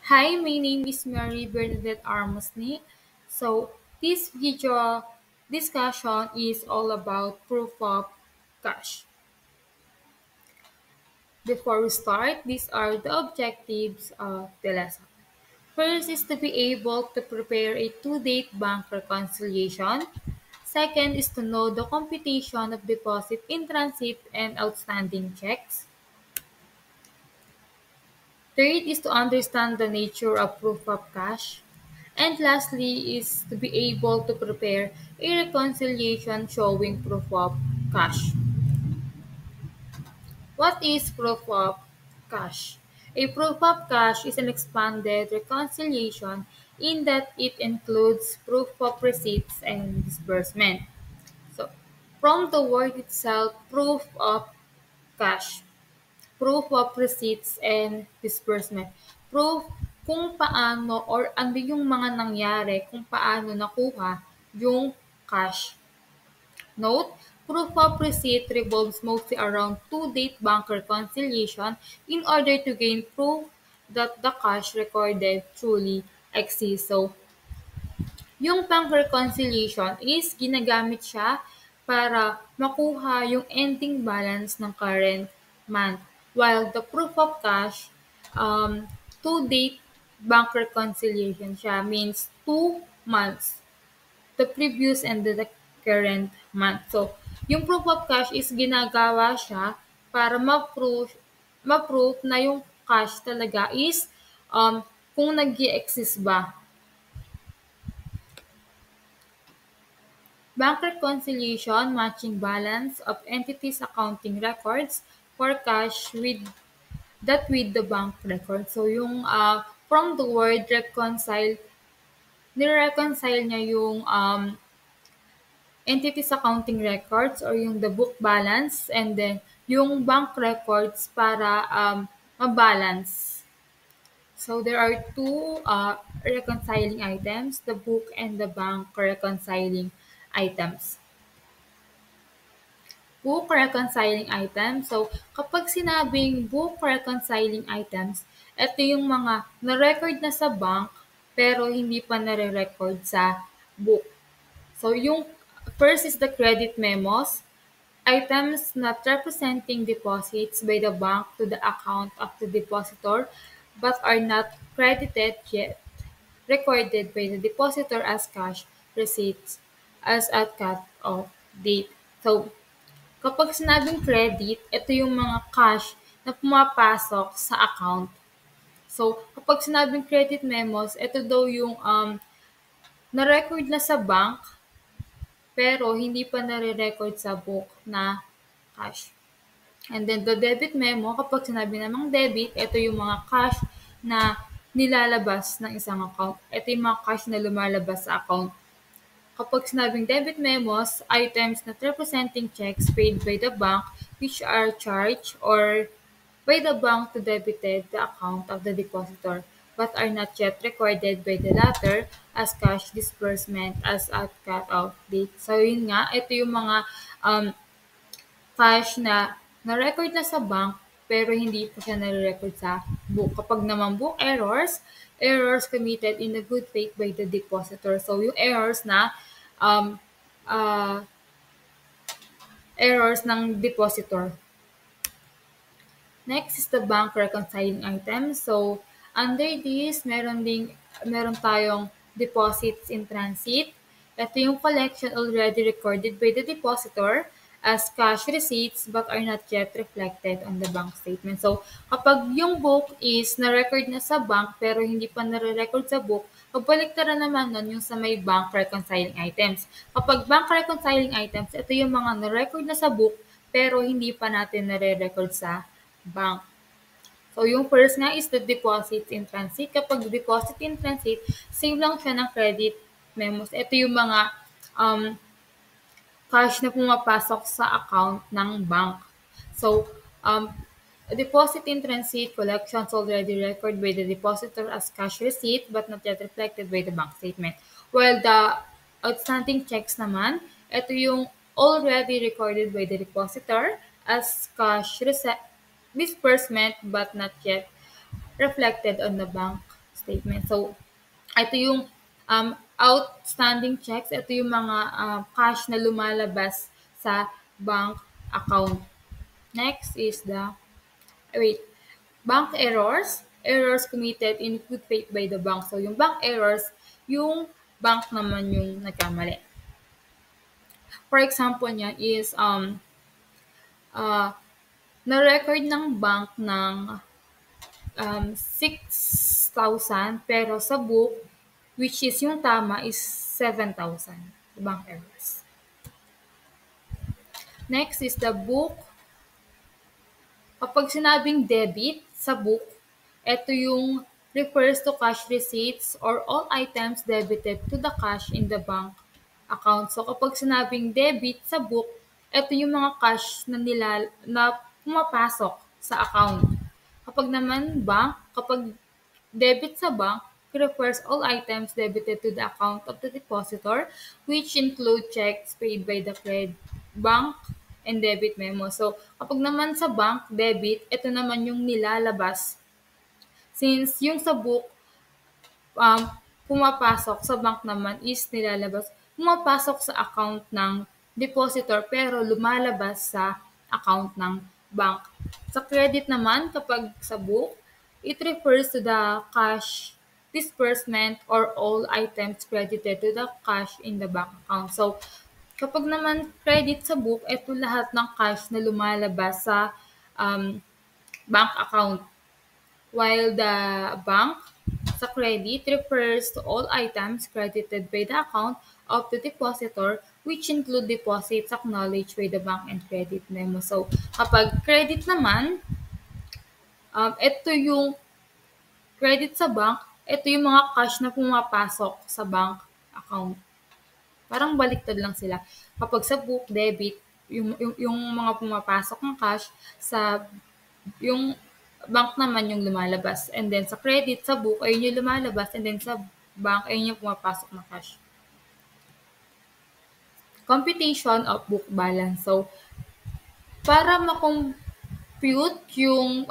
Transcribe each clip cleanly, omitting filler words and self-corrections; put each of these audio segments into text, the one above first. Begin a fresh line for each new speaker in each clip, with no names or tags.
Hi, my name is Mary Bernadette Armosny. This video discussion is all about proof of cash. Before we start, these are the objectives of the lesson. First is to be able to prepare a two-date bank reconciliation. Second is to know the computation of deposit in transit and outstanding checks. Third is to understand the nature of proof of cash. And lastly is to be able to prepare a reconciliation showing proof of cash. What is proof of cash? A proof of cash is an expanded reconciliation in that it includes proof of receipts and disbursement. So, from the word itself, proof of cash, proof of receipts and disbursement. Proof kung paano or ano yung mga nangyari, kung paano nakuha yung cash. Note, proof of receipt revolves mostly around two-date bank reconciliation in order to gain proof that the cash recorded truly exists. So, yung bank reconciliation is ginagamit siya para makuha yung ending balance ng current month. While the proof of cash, two-date bank reconciliation siya means 2 months, the previous and the current month. So, yung proof of cash is ginagawa siya para ma-proof na yung cash talaga is kung nag exist ba. Bank reconciliation matching balance of entities' accounting records for cash with the bank record. So yung from the word reconcile, nire-reconcile niya yung entities' accounting records or yung the book balance and then yung bank records para mabalance. So there are two reconciling items, the book and the bank reconciling items. Book reconciling items. So, kapag sinabing book reconciling items, ito yung mga na-record na sa bank pero hindi pa nare-record sa book. So, yung first is the credit memos, items not representing deposits by the bank to the account of the depositor but are not credited yet recorded by the depositor as cash receipts as at cut-off date. So, kapag sinabing credit, ito yung mga cash na pumapasok sa account. So, kapag sinabing credit memos, ito daw yung na-record na sa bank pero hindi pa nare-record sa book na cash. And then the debit memo, kapag sinabi namang debit, ito yung mga cash na nilalabas ng isang account. Ito yung mga cash na lumalabas sa account. Kapag sinabing debit memos, items not representing checks paid by the bank which are charged or by the bank to debited the account of the depositor but are not yet recorded by the latter as cash disbursement as at cut-off date. So yun nga, ito yung mga um, cash na na-record na sa bank pero hindi pa siya nare-record sa book. Kapag naman book errors committed in the good faith by the depositor. So yung errors na um, uh, errors ng depositor. Next is the bank reconciling item. So under this, meron tayong deposits in transit. Ito yung collection already recorded by the depositor as cash receipts but are not yet reflected on the bank statement. So, kapag yung book is na-record na sa bank pero hindi pa nare-record sa book, kabaliktaran naman nun yung sa may bank reconciling items. Kapag bank reconciling items, ito yung mga na-record na sa book pero hindi pa natin nare-record sa bank. So, yung first nga is the deposit in transit. Kapag deposit in transit, same lang siya ng credit memos. Ito yung mga cash na pumapasok sa account ng bank. So, deposit in transit collections already recorded by the depositor as cash receipt but not yet reflected by the bank statement. While the outstanding checks naman, ito yung already recorded by the depositor as cash disbursement but not yet reflected on the bank statement. So, ito yung outstanding checks. Ito yung mga cash na lumalabas sa bank account. Next is the, wait, bank errors. Errors committed in good faith by the bank. So, yung bank errors, yung bank naman yung nagkamali. For example niya is, uh, na-record ng bank ng 6,000 pero sa book, which is yung tama is 7,000. The bank errors. Next is the book. Kapag sinabing debit sa book, ito yung refers to cash receipts or all items debited to the cash in the bank account. So kapag sinabing debit sa book, ito yung mga cash na pumapasok sa account. Kapag naman bank, kapag debit sa bank, refers all items debited to the account of the depositor, which include checks paid by the bank and debit memo. So, kapag naman sa bank, debit, ito naman yung nilalabas. Since yung sa book, um, pumapasok sa bank naman is nilalabas, pumapasok sa account ng depositor pero lumalabas sa account ng bank. Sa credit naman, kapag sa book, it refers to the cash disbursement or all items credited to the cash in the bank account. So, kapag naman credit sa book, ito lahat ng cash na lumalabas sa bank account. While the bank sa credit refers to all items credited by the account of the depositor, which include deposits acknowledged by the bank and credit memo. So, kapag credit naman, ito yung credit sa bank, ito yung mga cash na pumapasok sa bank account. Parang baliktad lang sila. Kapag sa book, debit, yung mga pumapasok ng cash, sa yung bank naman yung lumalabas. And then sa credit, sa book, ayun yung lumalabas. And then sa bank, ayun yung pumapasok na cash. Computation of book balance. So, para ma-compute yung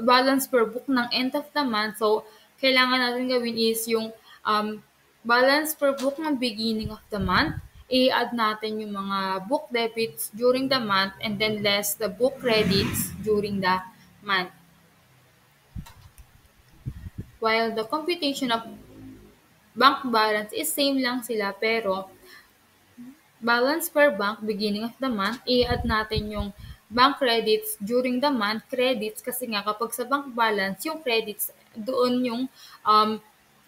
balance per book ng end of the month, so, kailangan natin gawin is yung balance per book ng beginning of the month, i-add natin yung mga book debits during the month, and then less the book credits during the month. While the computation of bank balance is same lang sila, pero balance per bank beginning of the month, i-add natin yung bank credits during the month. Credits kasi nga kapag sa bank balance, yung credits, doon yung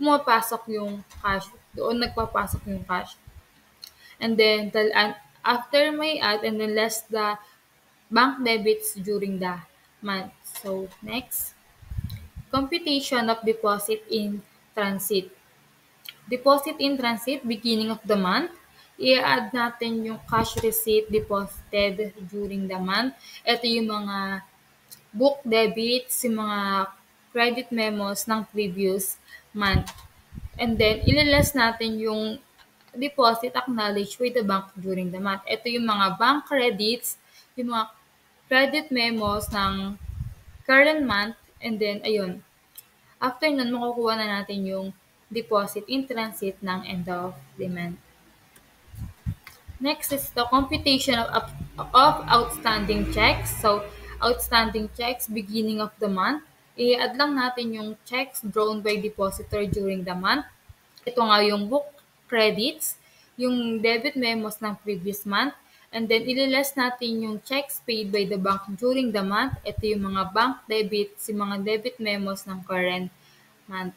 pumapasok yung cash. Doon nagpapasok yung cash. And then, after may add, and then less the bank debits during the month. So, next. Computation of deposit in transit. Deposit in transit, beginning of the month. I-add natin yung cash receipt deposited during the month. Ito yung mga book debits, yung mga credit memos ng previous month. And then, ililess natin yung deposit acknowledged with the bank during the month. Ito yung mga bank credits, yung mga credit memos ng current month, and then, ayun. After nun, makukuha na natin yung deposit in transit ng end of the month. Next is the computation of outstanding checks. So, outstanding checks beginning of the month. I-add lang natin yung checks drawn by depositor during the month. Ito nga yung book credits, yung debit memos ng previous month, and then ililess natin yung checks paid by the bank during the month. Ito yung mga bank debits, yung mga debit memos ng current month.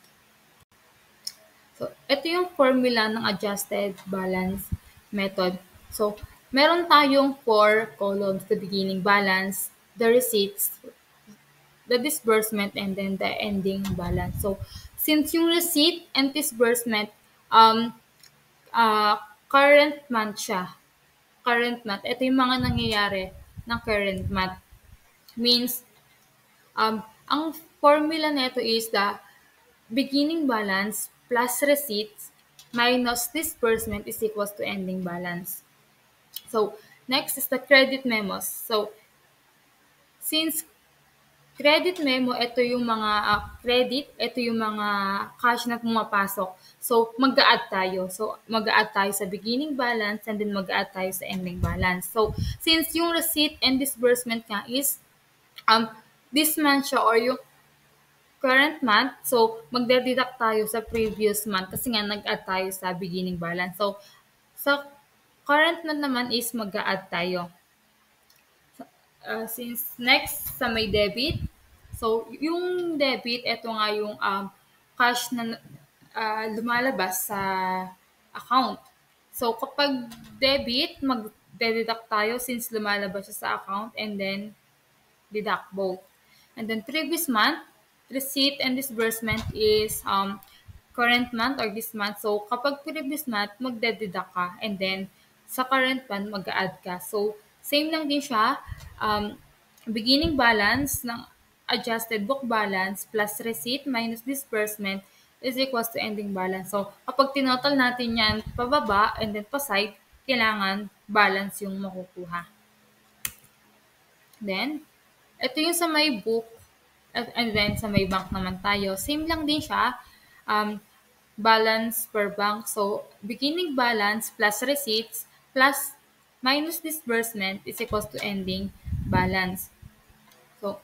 So, ito yung formula ng adjusted balance method. So, meron tayong 4 columns: the beginning balance, the receipts, the disbursement, and then the ending balance. So, since yung receipt and disbursement, current month siya. Current month. Ito yung mga nangyayari ng current month. Means, ang formula nito is the beginning balance plus receipts minus disbursement is equals to ending balance. So, next is the credit memos. So, since Credit memo, ito yung mga credit, ito yung mga cash na pumapasok. So, mag-a-add tayo. So, mag-a-add tayo sa beginning balance and then mag-a-add tayo sa ending balance. So, since yung receipt and disbursement nga is um, this month siya or yung current month, so magde-deduct tayo sa previous month kasi nga nag-add tayo sa beginning balance. So, sa current month naman is mag-a-add tayo. Since next sa may debit, so yung debit, ito nga yung cash na lumalabas sa account. So kapag debit, mag-deduct tayo since lumalabas siya sa account and then deduct both. And then previous month, receipt and disbursement is current month or this month. So kapag previous month, magde-deduct ka and then sa current month, mag-add ka. So same lang din siya. Beginning balance ng adjusted book balance plus receipt minus disbursement is equals to ending balance. So kapag tinotal natin yan pababa and then pa side, kailangan balance yung makukuha. Then, ito yung sa may book and then sa may bank naman tayo. Same lang din siya. Balance per bank. So, beginning balance plus receipts plus minus disbursement is equals to ending balance. So,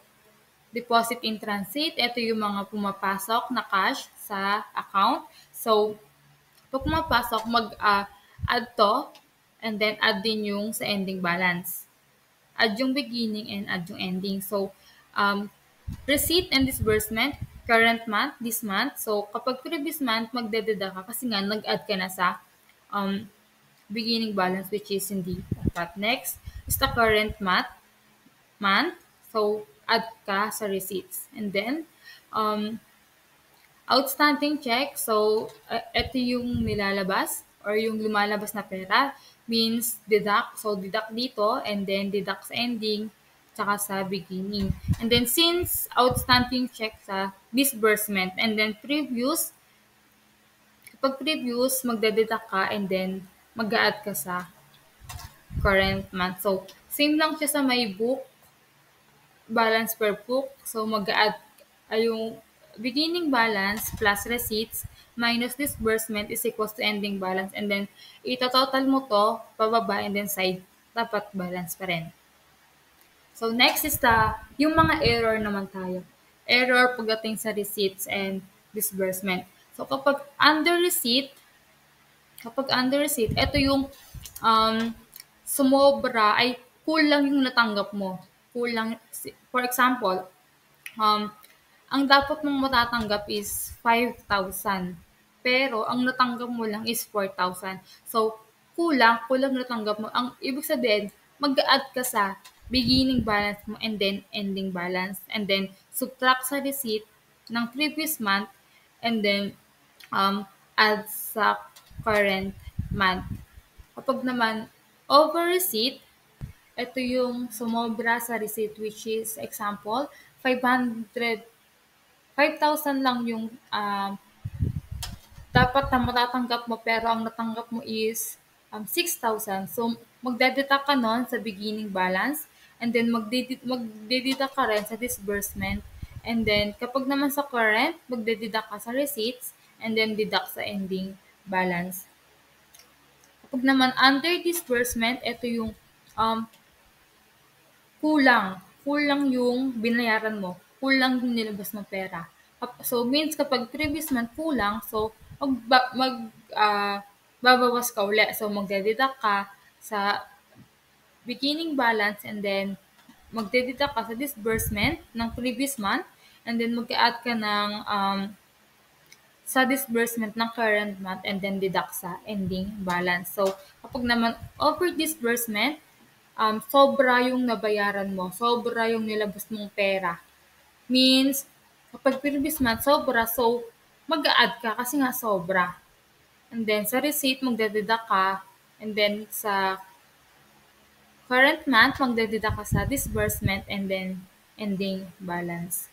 deposit in transit, ito yung mga pumapasok na cash sa account. So, pag pumapasok, mag-add to and then add din yung sa ending balance. Add yung beginning and add yung ending. So, receipt and disbursement, current month, this month. So, kapag previous month, magdededa ka kasi nga nag-add ka na sa beginning balance which is hindi dapat. Next is the current month. So, add ka sa receipts. And then, outstanding check. So, ito yung nilalabas or yung lumalabas na pera means deduct. So, deduct dito and then deduct sa ending tsaka sa beginning. And then, since outstanding check sa disbursement and then previous, kapag previous, magde-deduct ka and then mag-a-add ka sa current month. So, same lang siya sa may book, balance per book. So, mag-a-add yung beginning balance plus receipts minus disbursement is equals to ending balance. And then, ito-total mo to, pababa, and then side, dapat balance pa rin. So, next is yung mga error naman tayo. Error pagdating sa receipts and disbursement. So, kapag under receipt, ito yung sumobra, ay kulang yung natanggap mo. Kulang, for example, um, ang dapat mong matatanggap is 5,000. Pero ang natanggap mo lang is 4,000. So, kulang natanggap mo. Ang ibig sabihin, mag-add ka sa beginning balance mo and then ending balance. And then, subtract sa receipt ng previous month and then add sa current month. Kapag naman over receipt, ito yung sumobra sa receipt which is example, 5,000 lang yung dapat na matatanggap mo pero ang natanggap mo is 6,000. So, magdededuct ka nun sa beginning balance and then magdededuct ka rin sa disbursement. And then, kapag naman sa current, magdededuct ka sa receipts and then deduct sa ending balance. Kapag naman under disbursement, ito yung um, kulang yung binayaran mo, kulang yung nilabas ng pera. So, means kapag previous month kulang, so babawas ka uli. So, magdededuct ka sa beginning balance and then magdededuct ka sa disbursement ng previous month and then mag-add ka ng sa disbursement ng current month and then deduct sa ending balance. So, kapag naman over disbursement, sobra yung nabayaran mo, sobra yung nilabas mong pera. Means, kapag previous month, sobra, so mag-a-add ka kasi nga sobra. And then, sa receipt, magdededuct ka. And then, sa current month, magdededuct ka sa disbursement and then ending balance.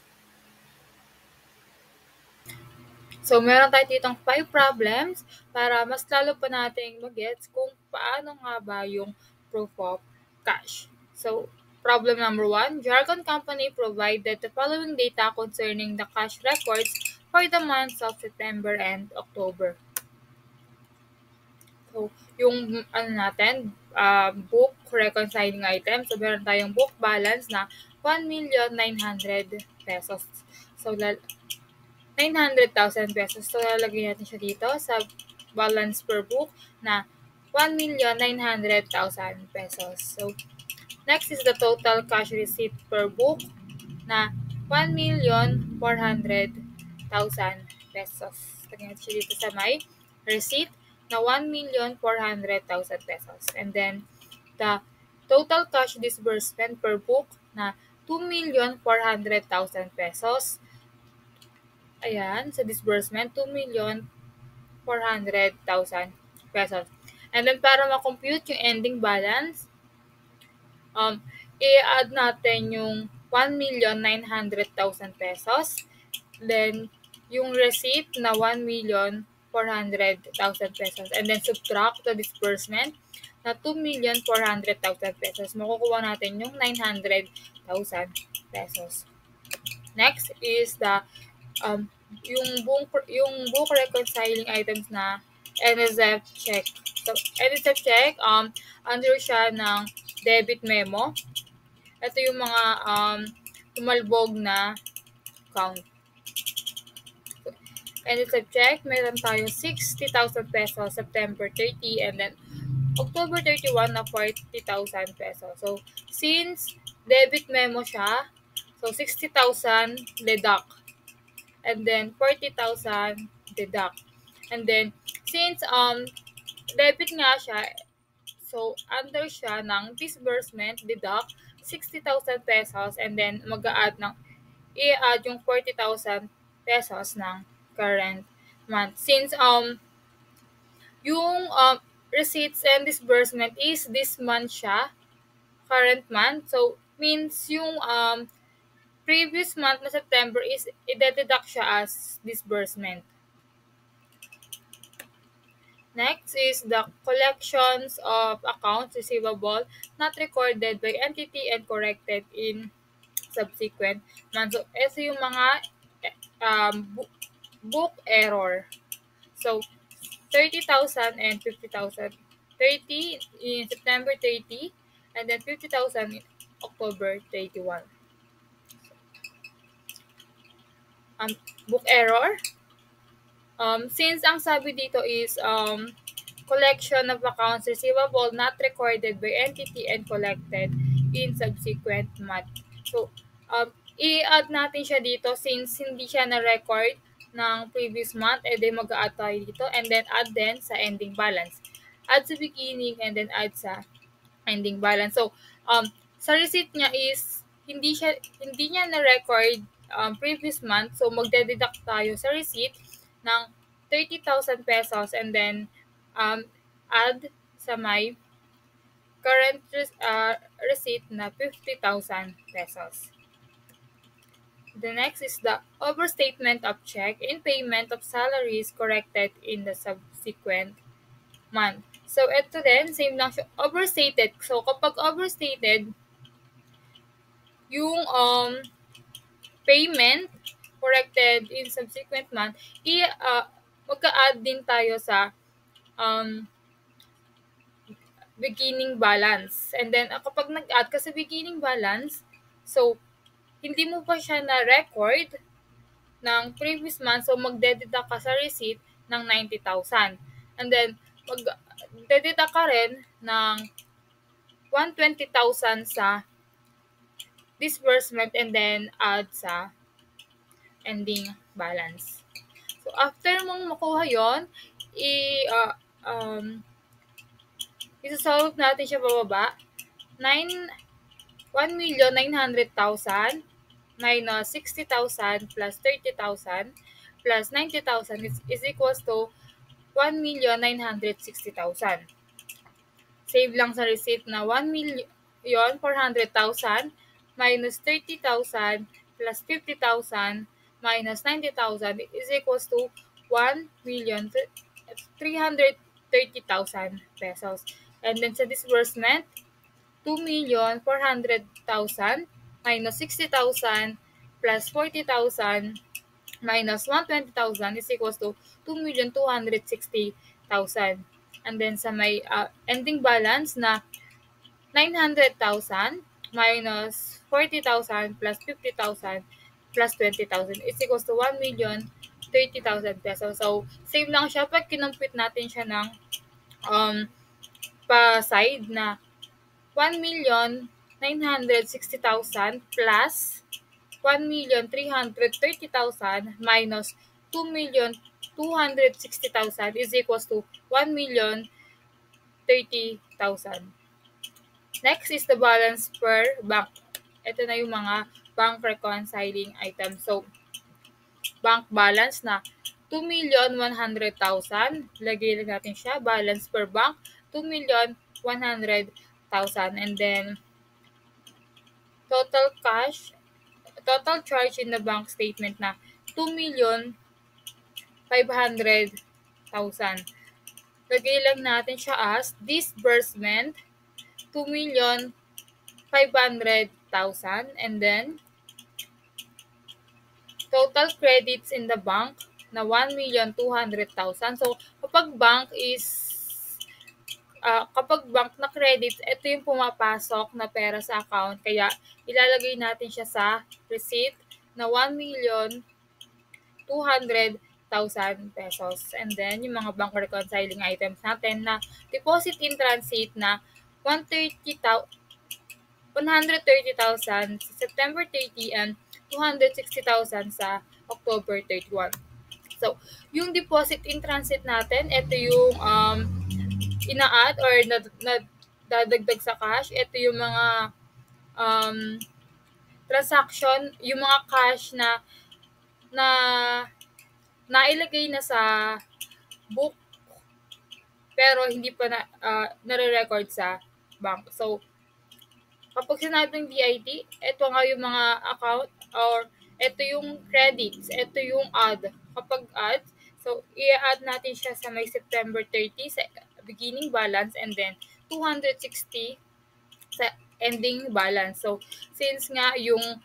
So, meron tayo ditong 5 problems para mas lalo pa nating mag-gets kung paano nga ba yung proof of cash. So, Problem number 1, Jargon Company provided the following data concerning the cash records for the months of September and October. So, yung book reconciling item. So, meron tayong book balance na 1,900,000 pesos. So, 900,000 pesos. So, lalagay natin siya dito sa balance per book na 1,900,000 pesos. So, next is the total cash receipt per book na 1,400,000 pesos. Lagyan natin siya dito sa may receipt na 1,400,000 pesos. And then, the total cash disbursement per book na 2,400,000 pesos. Ayan, sa disbursement, 2,400,000 pesos. And then, para ma-compute yung ending balance, i-add natin yung 1,900,000 pesos. Then, yung receipt na 1,400,000 pesos. And then, subtract the disbursement na 2,400,000 pesos. Makukuha natin yung 900,000 pesos. Next is the yung book reconciling items na NSF check. So, NSF check, under siya ng debit memo. Ito yung mga tumalbog na count. So, NSF check, meron tayong 60,000 pesos September 30 and then October 31 na 40,000 pesos. So, since debit memo siya, so 60,000 deduct. And then 40,000 deduct. And then since debit nga siya, so under siya ng disbursement deduct 60,000 pesos and then mag-a-add i-add yung 40,000 pesos ng current month. Since yung receipts and disbursement is this month siya, current month, so means yung previous month na September is i-deduct siya as disbursement. Next is the collections of accounts receivable not recorded by entity and corrected in subsequent months. So, ito yung mga book error. So, 30,000 and 50,000. 30 in September 30 and then 50,000 in October 31. Book error. Since ang sabi dito is collection of accounts receivable not recorded by entity and collected in subsequent month. So, i-add natin siya dito since hindi siya na-record ng previous month, di mag-add tayo dito and then add din sa ending balance. Add sa beginning and then add sa ending balance. So, sa receipt niya is hindi niya na-record previous month, so magde-deduct tayo sa receipt ng 30,000 pesos and then add sa may current receipt na 50,000 pesos. The next is the overstatement of check in payment of salaries corrected in the subsequent month. So, ito din, same lang siya, overstated. So, kapag overstated, yung payment corrected in subsequent month, magka-add din tayo sa beginning balance. And then, kapag nag-add ka sa beginning balance, so, hindi mo pa siya na-record ng previous month, so magdededuct ka sa receipt ng 90,000. And then, magdededuct ka rin ng 120,000 sa disbursement and then add sa ending balance. So, after mong makuha yon, isa-solve natin siya bababa. 1,900,000 minus 60,000 plus 30,000 plus 90,000 is equals to 1,960,000. Save lang sa receipt na 1,400,000 minus 30,000 plus 50,000 minus 90,000 is equals to 1,330,000 pesos. And then sa disbursement, 2,400,000 minus 60,000 plus 40,000 minus 120,000 is equals to 2,260,000. And then sa may ending balance na 900,000 minus 40,000 plus 50,000 plus 20,000 is equals to 1,030,000 pesos. So, same lang siya pag kinumpit natin siya ng pa-side na 1,960,000 plus 1,330,000 minus 2,260,000 is equals to 1,030,000. Next is the balance per bank. Ito na yung mga bank reconciling items. So, bank balance na 2,100,000. Lagay lang natin siya. Balance per bank, 2,100,000. And then, total cash, total charge in the bank statement na 2,500,000. Lagay lang natin siya as disbursement, 2,500,000. And then, total credits in the bank na 1,200,000. So, kapag bank na credits, ito yung pumapasok na pera sa account. Kaya, ilalagay natin siya sa receipt na 1,200,000 pesos. And then, yung mga bank reconciling items natin na deposit in transit na 130,000 sa September 30 and 260,000 sa October 31. So, yung deposit in transit natin, ito yung ina-add or dadagdag sa cash. Ito yung mga transaction, yung mga cash na nailagay na sa book pero hindi pa nare-record sa bank. So, kapag sinabing DIT, ito nga yung mga account or ito yung credits, ito yung add. Kapag add, so i-add natin siya sa may September 30 sa beginning balance and then 260 sa ending balance. So, since nga yung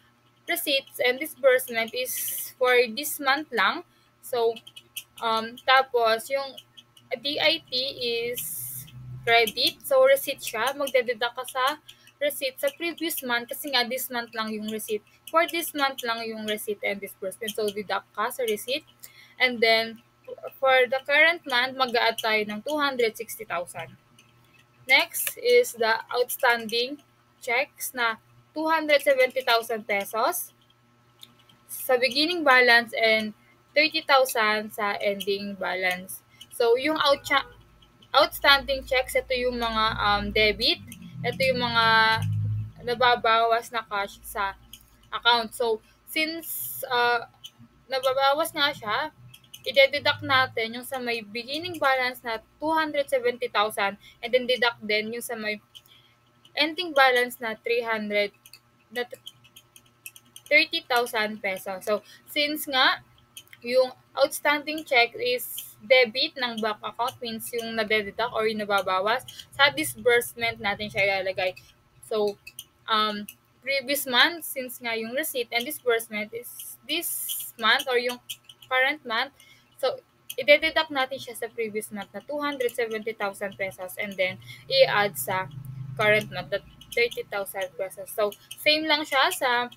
receipts and disbursement is for this month lang, so, tapos yung DIT is credit, so receipt siya, magdededuct ka sa receipt sa previous month kasi nga this month lang yung receipt. For this month lang yung receipt and disbursement. So, deduct ka sa receipt. And then, for the current month, mag-a-add tayo ng 260,000. Next is the outstanding checks na 270,000 pesos sa beginning balance and 30,000 sa ending balance. So, yung outstanding checks, ito yung mga debit. Ito yung mga nababawas na cash sa account. So, since nababawas nga siya, i-deduct natin yung sa may beginning balance na 270,000 and then deduct din yung sa may ending balance na 30,000 pesos. So, since nga yung outstanding check is debit ng bank account, means yung nade-deduct or yung nababawas, sa disbursement natin siya ilalagay. So, previous month, since nga yung receipt and disbursement is this month or yung current month, so, i-deduct natin siya sa previous month na 270,000 pesos and then i-add sa current month na 30,000 pesos. So, same lang siya sa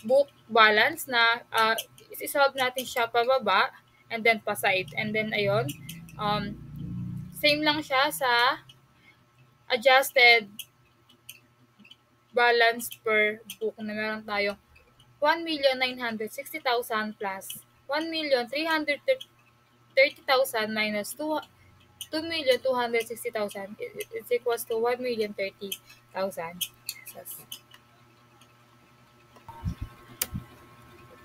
book balance na isolve natin siya pababa and then pa side. And then, ayun, same lang siya sa adjusted balance per book na meron tayong 1,960,000 plus 1,330,000 minus 2,260,000 is equals to 1,030,000.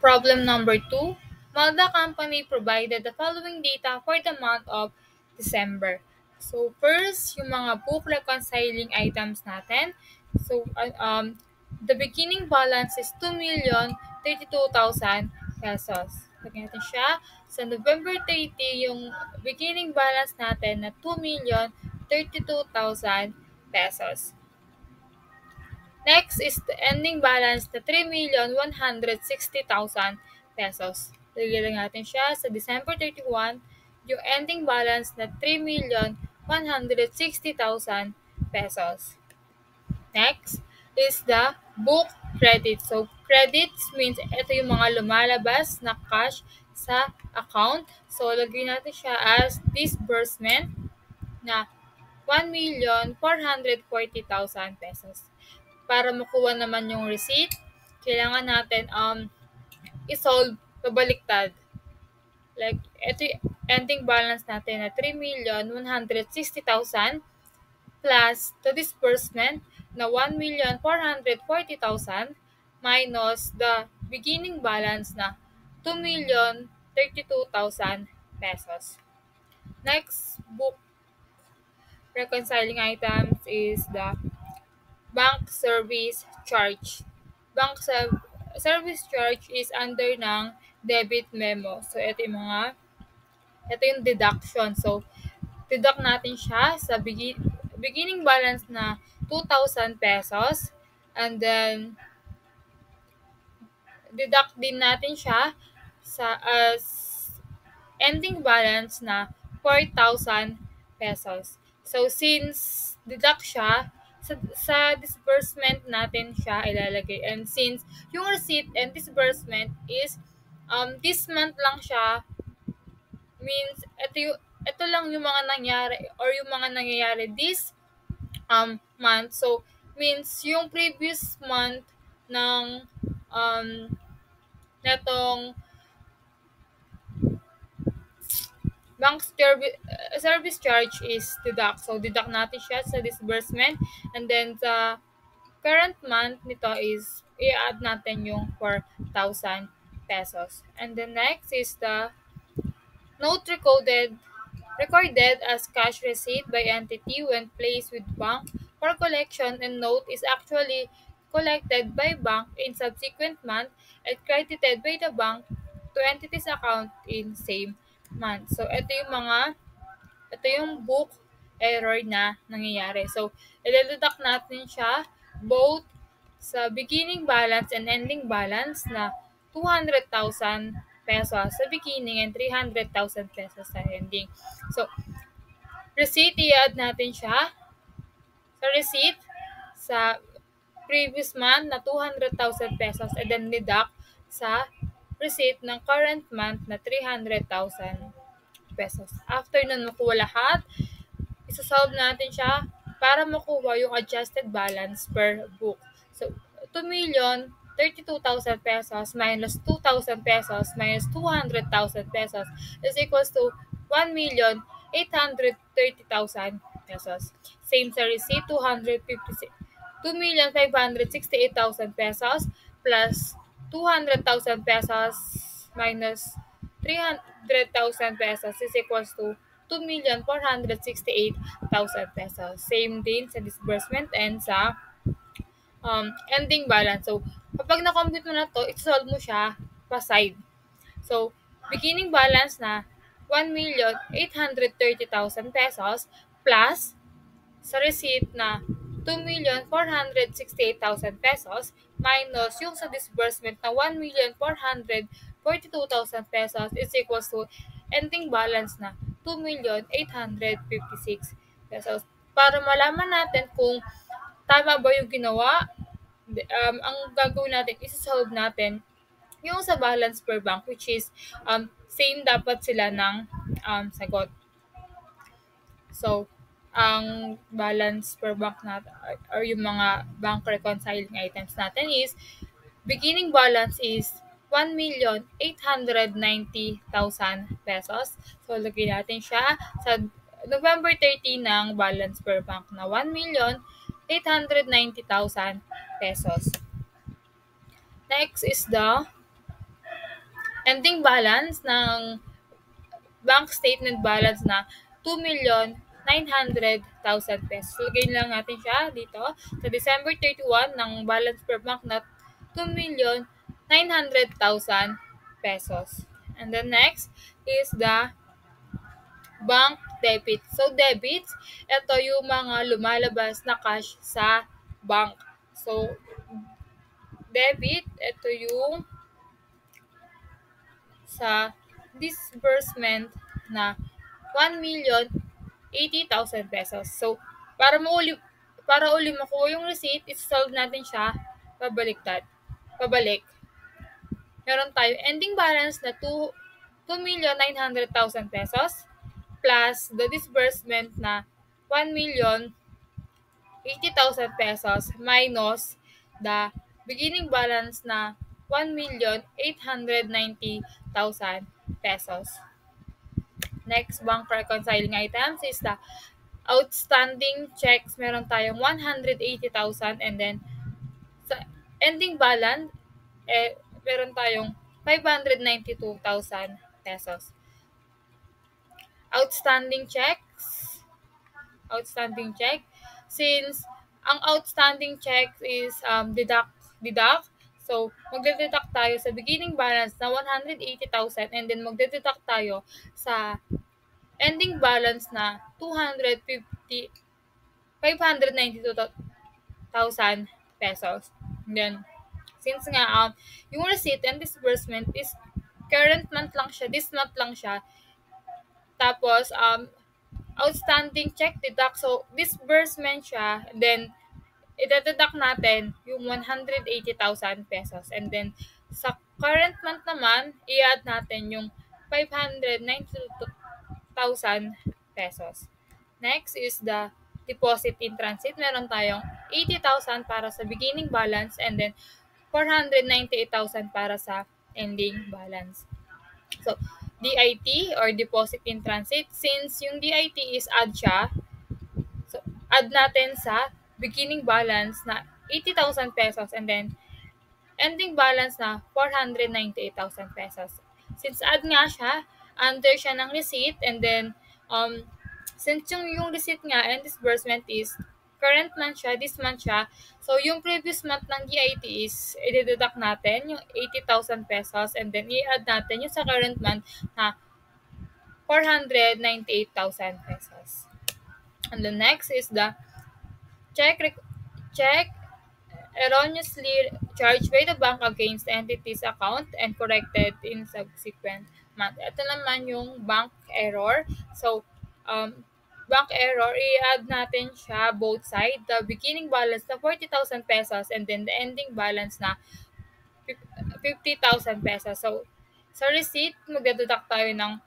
Problem number 2. Malda Company provided the following data for the month of December. So, first, yung mga book reconciling items natin. So, the beginning balance is 2,032,000 pesos. Lagyan natin siya. Sa November 30, yung beginning balance natin na 2,032,000 pesos. Next is the ending balance na 3,160,000 pesos. Lagyan lang natin siya sa December 31, yung ending balance na 3,160,000 pesos. Next is the book credit. So, credits means ito yung mga lumalabas na cash sa account. So, lagyan natin siya as disbursement na 1,440,000 pesos. Para makuha naman yung receipt, kailangan natin isolve pabaliktad. Like, ito yung ending balance natin na 3,160,000 plus the disbursement na 1,440,000 minus the beginning balance na 2,032,000 pesos. Next book reconciling items is the bank service charge. Service charge is under ng debit memo. So, ito yung deduction. So, deduct natin siya sa beginning balance na 2,000 pesos. And then, deduct din natin siya sa ending balance na 4,000 pesos. So, since deduct siya, sa disbursement natin siya ilalagay. And since yung receipt and disbursement is this month lang siya, means ito lang yung mga nangyari or yung mga nangyayari this month. So, means yung previous month ng netong bank service charge is deduct. So, deduct natin siya sa disbursement. And then, sa current month nito is i-add natin yung 4,000 pesos. And then, next is the note recorded as cash receipt by entity when placed with bank for collection, and note is actually collected by bank in subsequent month and credited by the bank to entity's account in same month. So, ito yung book error na nangyayari. So, i-deduct natin siya both sa beginning balance and ending balance na 200,000 pesos sa beginning and 300,000 pesos sa ending. So, receipt, i-add natin siya sa receipt sa previous month na 200,000 pesos and then deduct sa receipt ng current month na 300,000 pesos. After nun makuha lahat, isasolve natin siya para makuha yung adjusted balance per book. So, 2,032,000 pesos minus 2,000 pesos minus 200,000 pesos is equals to 1,830,000 pesos. Same sa receipt, 2,568,000 pesos plus 200,000 pesos minus 300,000 pesos is equals to 2,468,000 pesos. Same din sa disbursement and sa ending balance. So, kapag na-compute mo na to, i-solve mo siya pa side. So, beginning balance na 1,830,000 pesos plus sa receipt na 2,468,000 pesos minus yung sa disbursement na 1,442,000 pesos is equals to ending balance na 2,856 pesos. Para malaman natin kung tama ba yung ginawa, ang gagawin natin, isa-solve natin yung sa balance per bank, which is same dapat sila ng sagot. So, ang balance per bank natin or yung mga bank reconciling items natin is beginning balance is 1,890,000 pesos. So, lagay natin siya sa November 30 ng balance per bank na 1,890,000 pesos. Next is the ending balance ng bank statement balance na 2,900,000 pesos. So, lagay lang natin siya dito sa December 31 ng balance per bank na 2,900,000 pesos. And then next is the bank debit. So, debits, ito yung mga lumalabas na cash sa bank. So, debit, ito yung sa disbursement na 1,080,000 pesos. So, para mauli para uli makuha yung receipt, i-solve natin siya pabaliktad. Pabalik. Meron tayo ending balance na 2,900,000 pesos plus the disbursement na 1,080,000 pesos minus the beginning balance na 1,890,000 pesos. Next, bank reconciling items is the outstanding checks. Meron tayong 180,000 and then sa ending balance, meron tayong 592,000 pesos. Outstanding checks, outstanding check. Since ang outstanding check is deduct. So, magde-deduct tayo sa beginning balance na 180,000 and then magde-deduct tayo sa ending balance na 592,000 pesos. And then, since nga yung receipt and disbursement is current month lang siya, this month lang siya. Tapos, outstanding check deduct. So, disbursement siya. Then, ide-deduct natin yung 180,000 pesos. And then, sa current month naman, i-add natin yung 592,000 pesos. Next is the deposit in transit. Meron tayong 80,000 para sa beginning balance and then 498,000 para sa ending balance. So, DIT or deposit in transit, since yung DIT is add siya, so add natin sa beginning balance na 80,000 pesos and then ending balance na 498,000 pesos. Since add nga siya, under siya ng receipt and then since yung receipt nga and disbursement is current month siya, this month siya, so yung previous month ng DIT is i-deduct natin yung 80,000 pesos and then i-add natin yung sa current month na 498,000 pesos. And the next is the check erroneously charged by the bank against the entity's account and corrected in subsequent month. Ito naman yung bank error. So, bank error, i-add natin siya both side. The beginning balance na 40,000 pesos and then the ending balance na 50,000 pesos. So, sa receipt, magdeduct tayo ng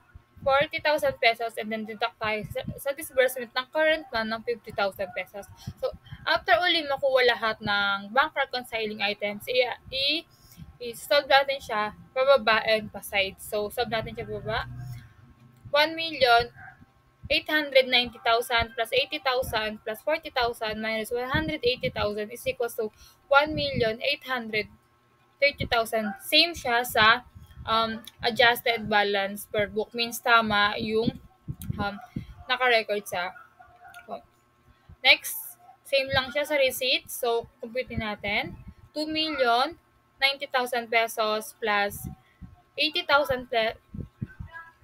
40,000 pesos and then deduct tayo sa disbursement ng current month ng 50,000 pesos. So, after uli makuha lahat ng bank reconciling items, i-solve natin siya pababa and pa side. So, solve natin siya pababa. 1,890,000 plus 80,000 plus 40,000 minus 180,000 is equals to 1,830,000. Same siya sa adjusted balance per book. Means tama yung naka-record sa next. Same lang siya sa receipt. So, compute natin. 2,090,000 pesos plus 80,000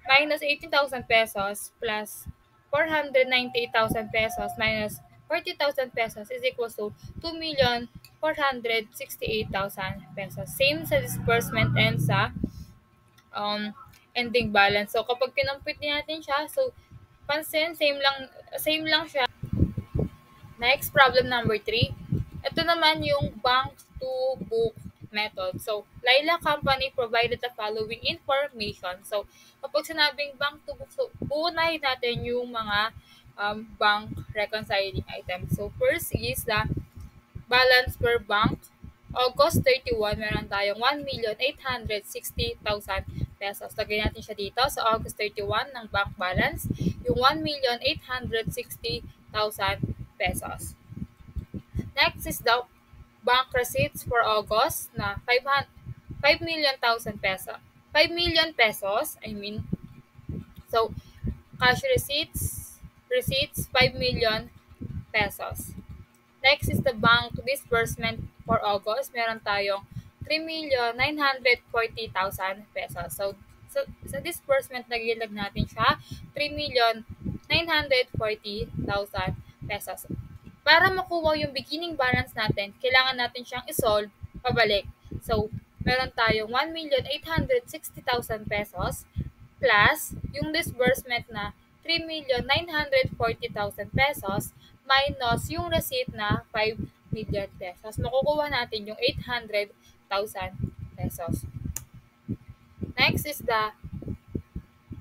minus 18,000 pesos plus 498,000 pesos minus 40,000 pesos is equals to 2,468,000 pesos. Same sa disbursement and sa ending balance. So, kapag kinompute natin siya, so, pansin, same lang siya. Next, problem number 3. Ito naman yung bank to book method. So, Laila Company provided the following information. So, kapag sinabing bank to book, so, uunahin natin yung mga bank reconciling items. So, first is the balance per bank. August 31, meron tayong 1,860,000 pesos. Lagay natin siya dito sa August 31 ng bank balance, yung 1,860,000 pesos. Next is the bank receipts for August na 5,000,000 pesos. 5,000,000 pesos, So, cash receipts 5,000,000 pesos. Next is the bank disbursement for August. Meron tayong 3,940,000 pesos. So, sa disbursement, nagilag natin siya 3,940,000 940,000 pesos. Para makuha yung beginning balance natin, kailangan natin siyang isolve pabalik. So, meron tayong 1,860,000 pesos plus yung disbursement na 3,940,000 pesos minus yung receipt na 5 million pesos. Makukuha natin yung 800,000 pesos. Next is the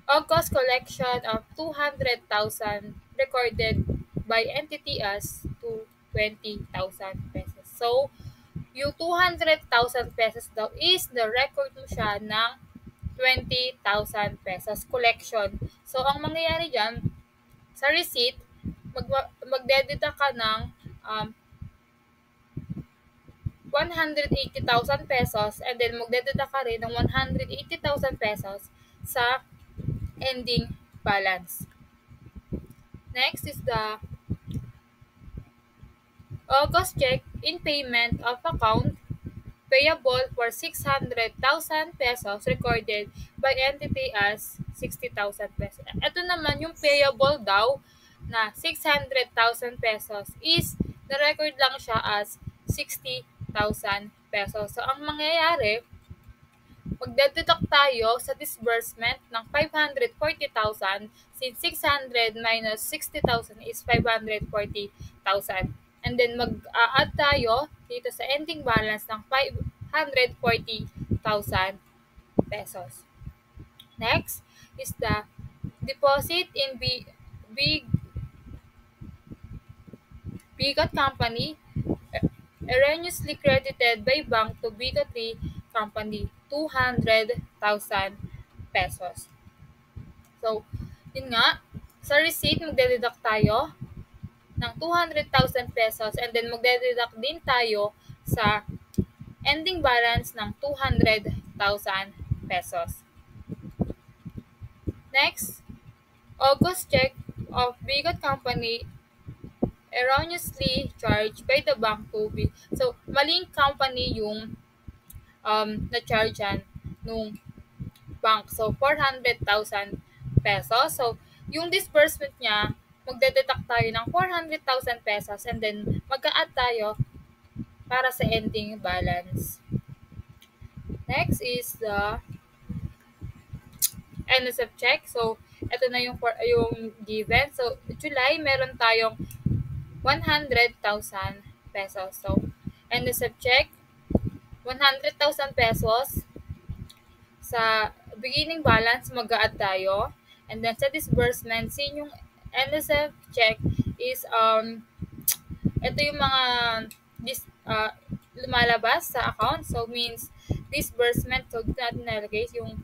August collection of 200,000 recorded by entity as to 20,000 pesos. So, yung 200,000 pesos daw is the record mo siya ng 20,000 pesos collection. So, ang mangyayari dyan, sa receipt, magdedita ka ng 180,000 pesos and then magdedita ka rin ng 180,000 pesos sa ending balance. Next is the August check in payment of account payable for 600,000 pesos recorded by entity as 60,000 pesos. Ito naman yung payable daw na 600,000 pesos is na-record lang siya as 60,000 pesos. So, ang mangyayari, magdededuct tayo sa disbursement ng 540,000 since 600 minus 60,000 is 540,000. And then mag-add tayo dito sa ending balance ng 540,000 pesos. Next is the deposit in Bigot Company erroneously credited by bank to Bigot Company 200,000 pesos. So, yun nga, sa receipt magdededuct tayo ng 200,000 pesos and then magdededuct din tayo sa ending balance ng 200,000 pesos. Next, August check of Bigot Company erroneously charged by the bank to be. So, maling company yung na-charge yan nung bank. So, 400,000 pesos. So, yung disbursement niya, magdededuct tayo ng 400,000 pesos and then magka-add tayo para sa ending balance. Next is the NSF check. So, ito na yung given. So, July, meron tayong 100,000 pesos. So, NSF check, 100,000 pesos. Sa beginning balance, mag-a-add tayo. And then, sa disbursement, yung NSF check is, ito yung mga lumalabas sa account. So, means disbursement. So, dito natin nalagay yung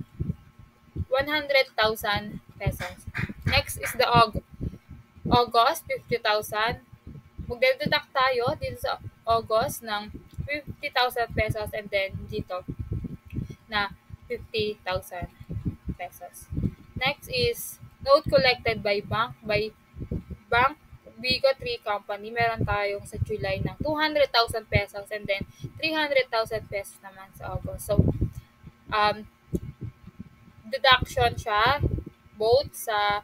100,000 pesos. Next is the August, 50,000. Magdededuct tayo dito sa August ng 50,000 pesos and then dito na 50,000 pesos. Next is note collected by Bank Bigot Company. Meron tayong sa July ng 200,000 pesos and then 300,000 pesos naman sa August. So, deduction siya both sa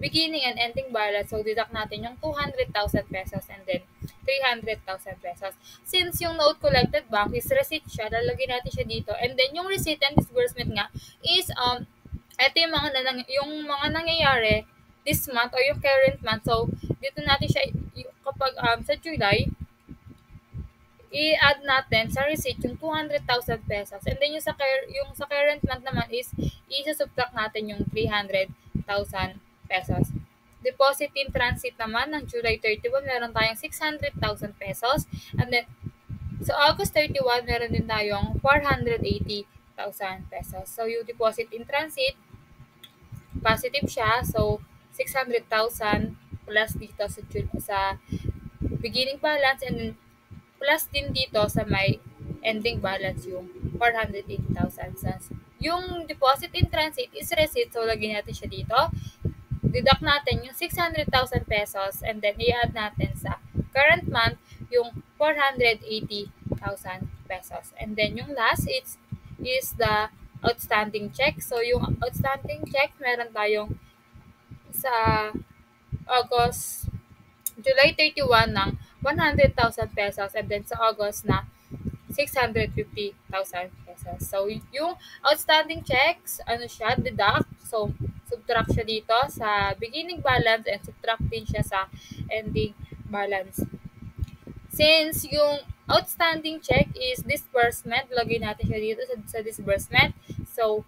beginning and ending balance. So, deduct natin yung 200,000 pesos and then 300,000 pesos. Since yung note collected bank is receipt siya, lalagyan natin siya dito. And then, yung receipt and disbursement nga is, ito yung mga nangyayari this month or yung current month. So, dito natin siya, kapag sa July, i-add natin sa receipt yung 200,000 pesos. And then, yung sa current month naman is, i-subtract natin yung 300,000 pesos. Deposit in transit naman ng July 31, meron tayong 600,000 pesos. And then, sa August 31, meron din tayong 480,000 pesos. So, yung deposit in transit, positive siya. So, 600,000 plus dito sa beginning balance and then plus din dito sa may ending balance yung 480,000. Yung deposit in transit is receipt. So, lagyan natin siya dito. Deduct natin yung 600,000 pesos and then i-add natin sa current month yung 480,000 pesos. And then yung last is the outstanding check. So yung outstanding check, meron tayong sa August, July 31 ng 100,000 pesos and then sa August na 650,000 pesos. So, yung outstanding checks, ano siya, deduct. So, subtract siya dito sa beginning balance and subtract din siya sa ending balance. Since yung outstanding check is disbursement, lagay natin siya dito sa disbursement. So,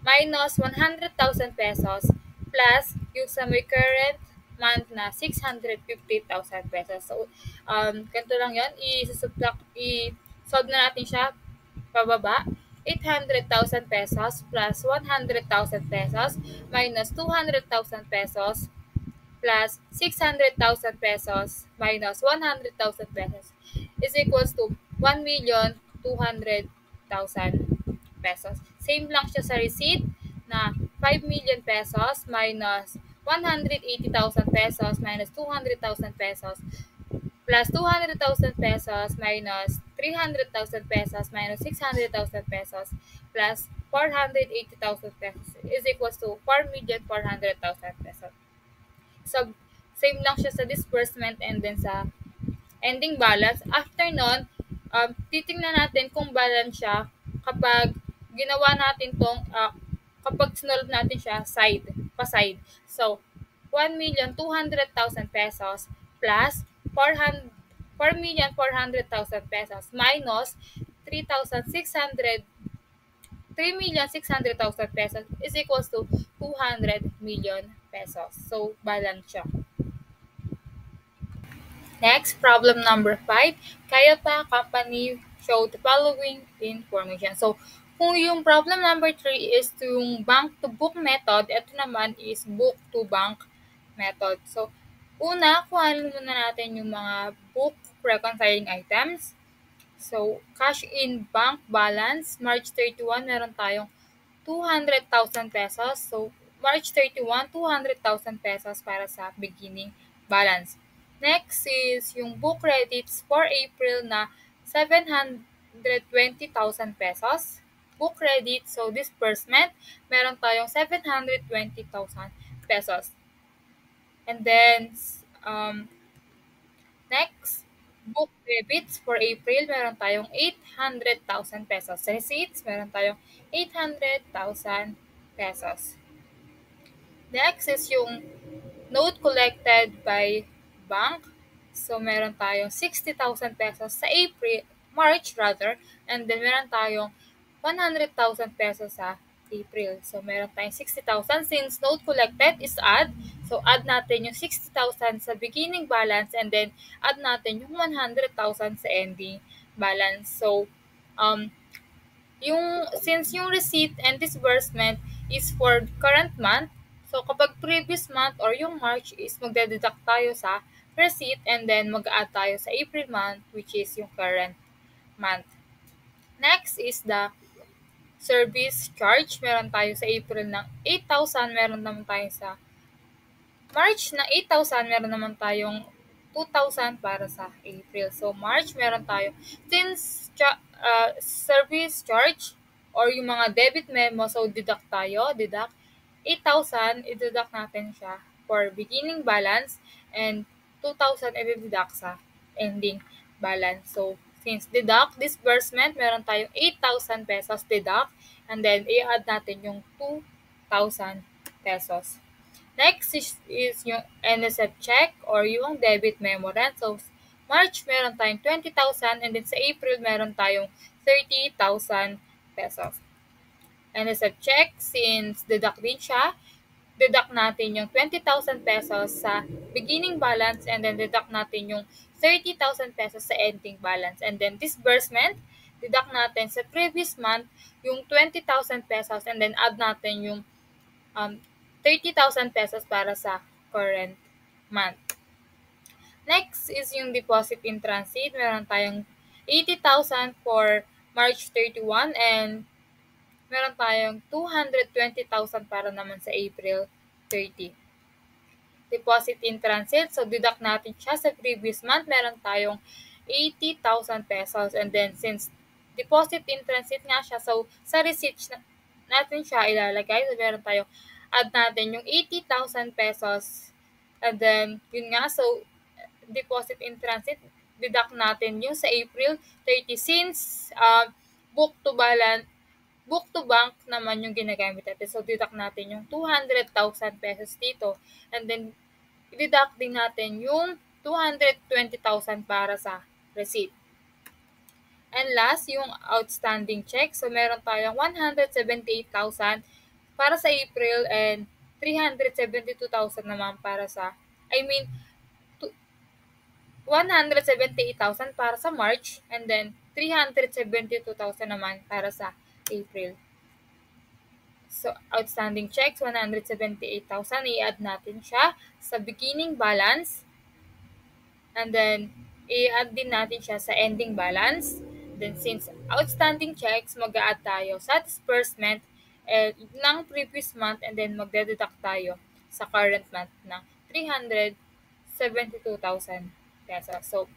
minus 100,000 pesos plus yung sa may current month na 650,000 pesos. So, ganito lang yun. I-solve na natin siya pababa. 800,000 pesos plus 100,000 pesos minus 200,000 pesos plus 600,000 pesos minus 100,000 pesos is equals to 1,200,000 pesos. Same lang siya sa receipt na 5 million pesos minus 180,000 pesos minus 200,000 pesos plus 200,000 pesos minus 300,000 pesos minus 600,000 pesos plus 480,000 pesos is equals to 4,400,000 pesos. So, same lang siya sa disbursement and then sa ending balance. After nun, titingnan natin kung balance siya kapag ginawa natin kapag sinolve natin siya pa-side. So, 1,200,000 pesos plus 4,400,000 pesos minus 3,600 3,600,000 pesos is equals to 200 million pesos. So, balance siya. Next, problem number 5. Kayota Company show the following information. So, kung yung problem number 3 is yung bank-to-book method, ito naman is book-to-bank method. So, una, kuhanin muna natin yung mga book reconciling items. So, cash in bank balance, March 31, meron tayong 200,000 pesos. So, March 31, 200,000 pesos para sa beginning balance. Next is yung book credits for April na 720,000 pesos. Book credit, so disbursement, meron tayong 720,000 pesos. And then, next, book debits for April, meron tayong 800,000 pesos. Sa receipts, meron tayong 800,000 pesos. Next is yung note collected by bank. So, meron tayong 60,000 pesos sa March rather, and then meron tayong 100,000 pesos sa April. So, meron tayong 60,000. Since note collected is add, so add natin yung 60,000 sa beginning balance and then add natin yung 100,000 sa ending balance. So, since yung receipt and disbursement is for current month, so kapag previous month or yung March is magdededuct tayo sa receipt and then mag-add tayo sa April month which is yung current month. Next is the service charge. Meron tayo sa April ng 8,000, meron naman tayo sa March na 8,000, meron naman tayong 2,000 para sa April. So, March, meron tayo. Since service charge or yung mga debit memo, so deduct 8,000, i-deduct natin siya for beginning balance and 2,000 i-deduct sa ending balance. So, since deduct, disbursement, meron tayong 8,000 pesos deduct and then i-add natin yung 2,000 pesos. Next is yung NSF check or yung debit memo rin. So, March, meron tayong 20,000 and then sa April, meron tayong 30,000 pesos. NSF check, since deduct din siya, deduct natin yung 20,000 pesos sa beginning balance and then deduct natin yung 30,000 pesos sa ending balance. And then disbursement, deduct natin sa previous month yung 20,000 pesos and then add natin yung 30,000 pesos para sa current month. Next is yung deposit in transit. Meron tayong 80,000 for March 31 and meron tayong 220,000 para naman sa April 30. Deposit in transit. So, deduct natin siya sa previous month. Meron tayong 80,000 pesos. And then, since deposit in transit nga siya, so, sa receipt natin siya ilalagay. So, meron tayong add natin yung 80,000 pesos And then, yun nga, so, deposit in transit, deduct natin yung sa April 30 since book to balance, book to bank naman yung ginagamit natin. So, deduct natin yung 200,000 pesos dito. And then, deduct din natin yung 220,000 para sa receipt. And last, yung outstanding check. So, meron tayong 178,000 para sa April and 372,000 naman para sa, I mean, 178,000 para sa March and then 372,000 naman para sa April. So, outstanding checks, 178,000. I-add natin siya sa beginning balance. And then, i-add din natin siya sa ending balance. Then, since outstanding checks, mag-a-add tayo sa disbursement ng previous month and then magdededuct tayo sa current month ng 372,000 pesos. So,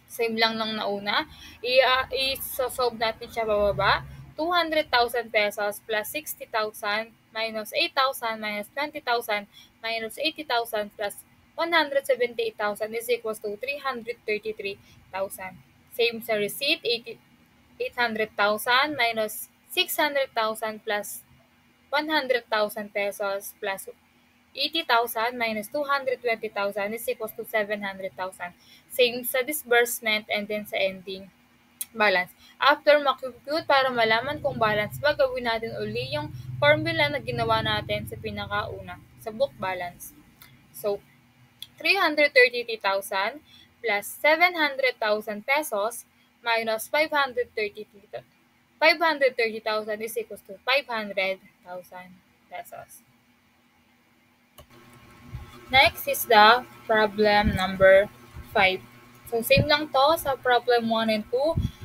same lang ng nauna. I-solve natin siya bababa. 200,000 pesos plus 60,000 minus 8,000 minus 20,000 minus 80,000 plus 178,000 is equals to 333,000. Same sa receipt, 800,000 minus 600,000 plus 100,000 pesos plus 80,000 minus 220,000 is equals to 700,000. Same sa disbursement and then sa ending balance. After ma-compute para malaman kung balance ba, gawin natin uli yung formula na ginawa natin sa pinakauna, sa book balance. So, 333,000 plus 700,000 pesos minus 530,000 is equals to 500,000 pesos. Next is the problem number 5. So, same lang to sa problem 1 and 2,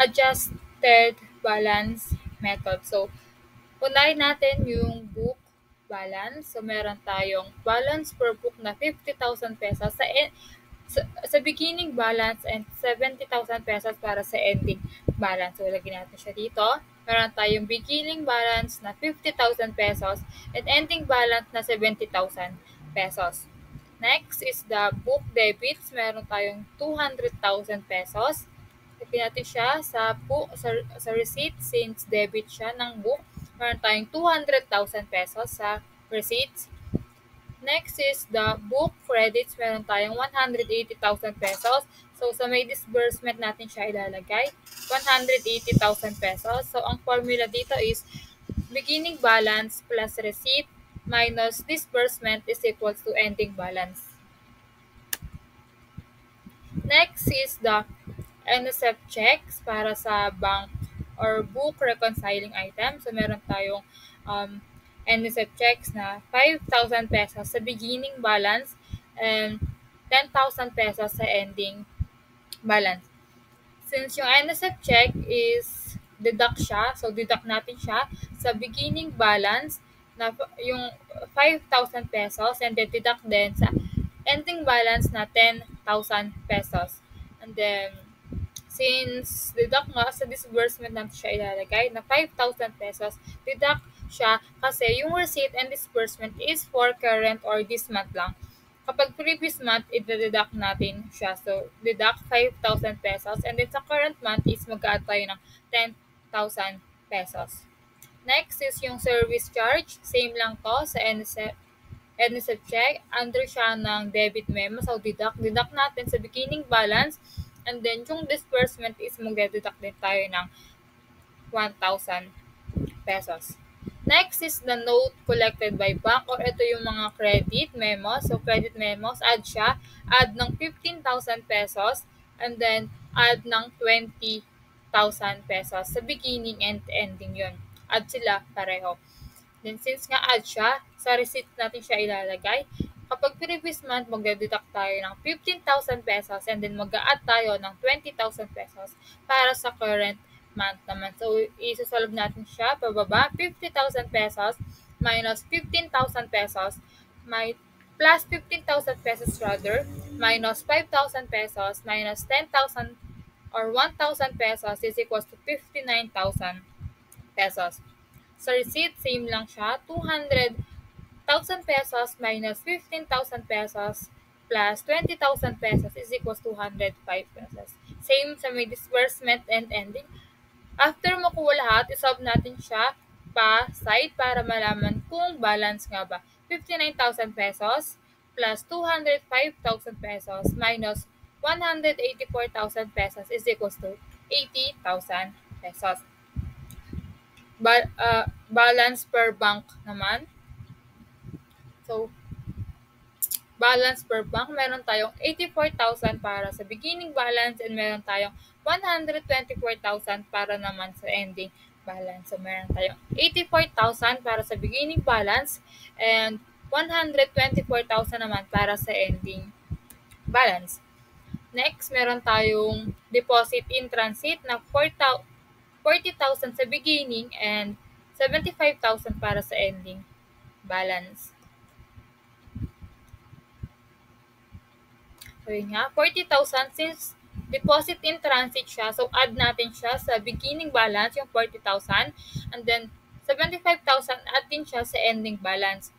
adjusted balance method. So, unahin natin yung book balance. So, meron tayong balance per book na 50,000 pesos sa beginning balance and 70,000 pesos para sa ending balance. So, lagyan natin siya dito. Meron tayong beginning balance na 50,000 pesos and ending balance na 70,000 pesos. Next is the book debits. Meron tayong 200,000 pesos. Lagyan natin siya sa receipt since debit siya ng book. Meron tayong 200,000 pesos sa receipts. Next is the book credits. Meron tayong 180,000 pesos. So, sa may disbursement natin siya ilalagay. 180,000 pesos. So, ang formula dito is beginning balance plus receipt minus disbursement is equals to ending balance. Next is the NSF checks para sa bank or book reconciling item. So, meron tayong NSF checks na 5,000 pesos sa beginning balance and 10,000 pesos sa ending balance. Since yung NSF check is deduct siya, so deduct natin siya sa beginning balance na yung 5,000 pesos and then deduct din sa ending balance na 10,000 pesos. And then, since deduct nga sa disbursement natin siya ilalagay na 5,000 pesos, deduct siya kasi yung receipt and disbursement is for current or this month lang. Kapag previous month, i-deduct natin siya. So, deduct 5,000 pesos and then sa current month is mag-add tayo ng 10,000 pesos. Next is yung service charge. Same lang to sa NSF check. Under siya ng debit memo. So, deduct natin sa beginning balance and then yung disbursement is mag-deduct din tayo ng 1,000 pesos. Next is the note collected by bank or ito yung mga credit memos. So, credit memos, add siya. Add ng 15,000 pesos and then add ng 20,000 pesos sa beginning and ending yun. Add sila pareho. Then, since nga add siya, sa receipt natin siya ilalagay. Kapag previous month, magdeduct tayo ng 15,000 pesos and then mag-a-add tayo ng 20,000 pesos para sa current month naman. So, isa-solve natin siya pababa. 50,000 pesos minus 15,000 pesos plus 15,000 pesos rather minus 5,000 pesos minus 10,000 or 1,000 pesos is equals to 59,000 pesos. Sa receipt, same lang siya. 200,000 1,000 pesos minus 15,000 pesos plus 20,000 pesos is equals to 105 pesos. Same sa may disbursement and ending. After makuha lahat, isolve natin siya pa side para malaman kung balance nga ba. 59,000 pesos plus 205,000 pesos minus 184,000 pesos is equals to 80,000 pesos. Balance per bank naman. So, balance per bank, meron tayong 84,000 para sa beginning balance and meron tayong 124,000 para naman sa ending balance. So, meron tayong 84,000 para sa beginning balance and 124,000 naman para sa ending balance. Next, meron tayong deposit in transit na 40,000 sa beginning and 75,000 para sa ending balance. So, yun nga, 40,000 since deposit in transit siya, so add natin siya sa beginning balance, yung 40,000, and then 75,000 add din siya sa ending balance.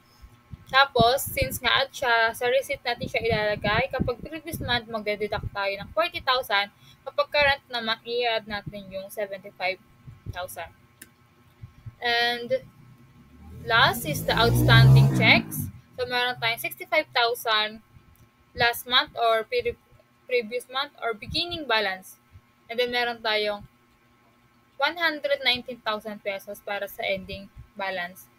Tapos, since nga add siya, sa receipt natin siya ilalagay. Kapag previous month, magdededuct tayo ng 40,000. Kapag current naman, i-add natin yung 75,000. And last is the outstanding checks. So, meron tayong 65,000 last month or previous month or beginning balance. And then meron tayong 119,000 pesos para sa ending balance.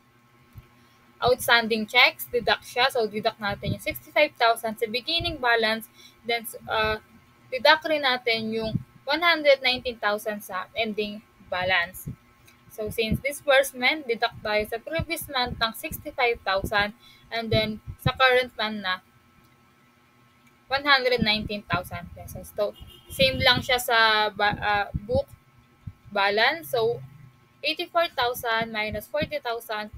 Outstanding checks, deduct siya. So, deduct natin yung 65,000 sa beginning balance. Then, deduct rin natin yung 119,000 sa ending balance. So, since disbursement, deduct tayo sa previous month ng 65,000 and then sa current month na 119,000 pesos. So, same lang siya sa book balance. So, 84,000 minus 40,000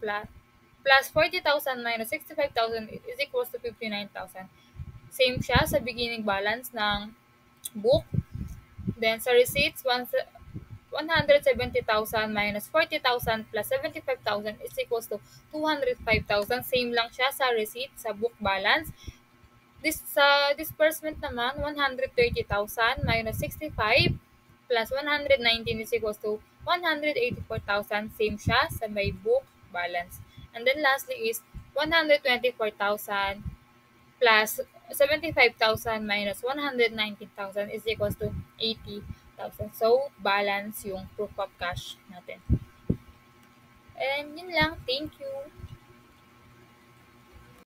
plus 40,000 minus 65,000 is equals to 59,000. Same siya sa beginning balance ng book. Then, sa receipts, 170,000 minus 40,000 plus 75,000 is equals to 205,000. Same lang siya sa receipt, sa book balance. Sa disbursement naman, 130,000 minus 65 plus 119 is equals to 184,000. Same siya sa may book balance. And then lastly is 124,000 plus 75,000 minus 119,000 is equals to 80,000. So, balance yung proof of cash natin. And yun lang. Thank you.